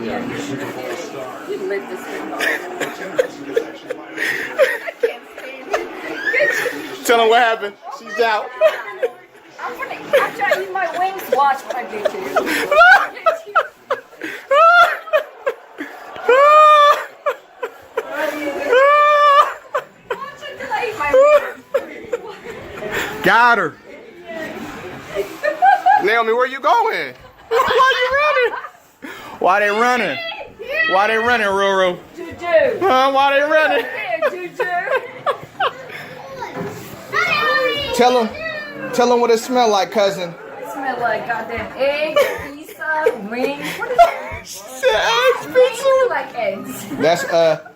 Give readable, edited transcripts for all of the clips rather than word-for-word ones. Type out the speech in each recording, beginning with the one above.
Yeah. You lit this thing up. I can't stand it. Tell him what happened. She's out. After I eat my wings, watch what I do to you. Got her. Naomi, where you going? Why you running? Why they running? Why they running, Ruru? Juju. Huh? Why they running? Juju. Tell them what it smell like, cousin. It smell like goddamn eggs, pizza, wings. What is that? Wings are like eggs.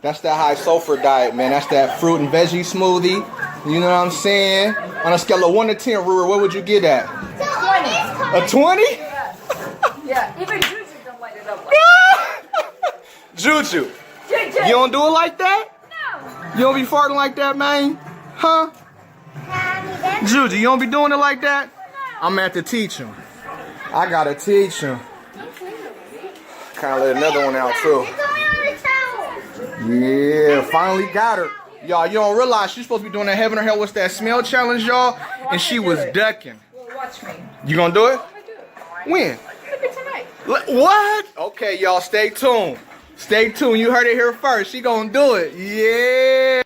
That's that high sulfur diet, man. That's that fruit and veggie smoothie. You know what I'm saying? On a scale of 1 to 10, Ruru, what would you get at? 20. A 20? Yeah, even Juju don't light it up. Juju, Juju. you don't do it like that? No. You don't be farting like that, man? Huh? Juju, you don't be doing it like that? I'm gonna have to teach him. I gotta teach him. Kind of let another one out too. Yeah, finally got her. Y'all, you don't realize she's supposed to be doing that heaven or hell. What's that smell challenge, y'all? And she was ducking. Well, watch me. You gonna do it? I do it. When? Maybe tonight. What? Okay, y'all, stay tuned. Stay tuned. You heard it here first. She gonna do it. Yeah.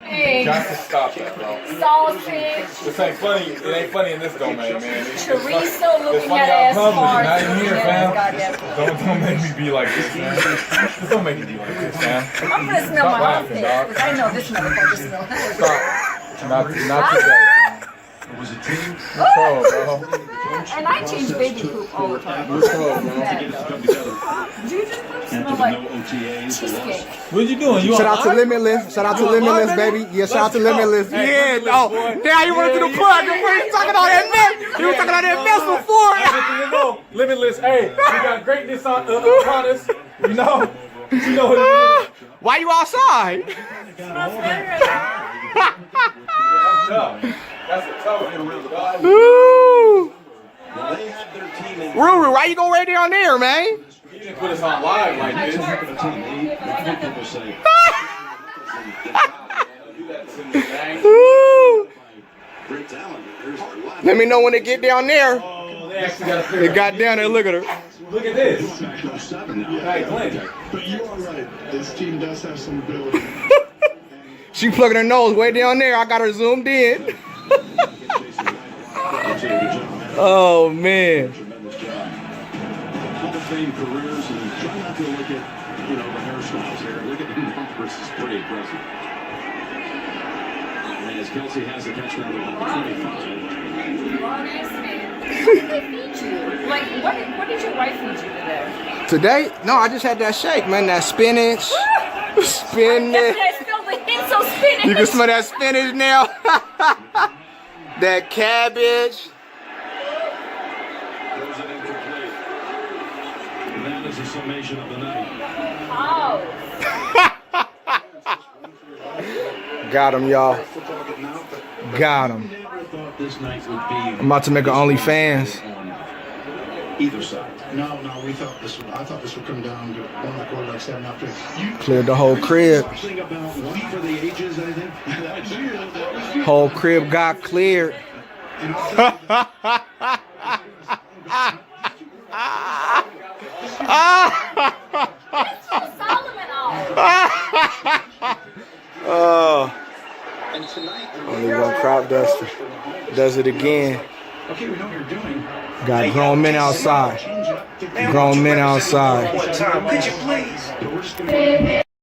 Eggs, Got to stop that, bro. sausage, This ain't funny. It ain't funny in this domain, man. chorizo It's looking funny at out ass public, farts. not in here, fam. Goddamn. Don't make me be like this, man. Don't make me be like this, man. I'm gonna smell Stop my laughing, outfit dog. because I know this motherfucker smells. Stop. Not today, man. What's up, bro? And I change baby poop all the time. What's up, bro? Juju's poop smell like cheesecake. What you doing? You Shout out to on live? Limitless. Shout out to Limitless, baby. Yeah, shout out to Limitless. Hey, Yeah. Limitless, Oh, boy. now you went to the plug. You was talking all that mess. You was talking all that mess before. Limitless. Hey, we got greatness upon us. You know what it is. Why you outside? That's a tough one. Ooh. Ruru, why you go right down there, man? He didn't put us on live like this. Ooh. Let me know when they get down there. Oh, they actually got a They got down there. Look at her. Look at this. Hey, Glenn. But you are right. This team does have some ability. She plugging her nose way down there. I got her zoomed in. Oh man. Tremendous job. Hall of Fame careers, and try not to look at, the hairstyles here. Look at the numbers. It's pretty impressive. And as Kelsey has a touchdown at 25. What did they feed you? Like, what did your wife feed you today? Today? No, I just had that shake, man. That spinach. Spinach. I smell the hints of spinach. You can smell that spinach now. That cabbage. Throws it incomplete. And that is a summation of the night. Oh. Got him, y'all. Got him. Never thought this night would be I'm about to make an OnlyFans. on either side. No, we thought I thought this would come down to one of the quarterbacks having up to Cleared the whole crib. something about one for the ages, I think. That was you. That was you. Whole crib got cleared. And Solomon all. Oh, and tonight, only one crop duster. Does it again. okay, we know what you're doing. Got grown men outside. Change it up. Grown men outside. One time, could you please? The worst thing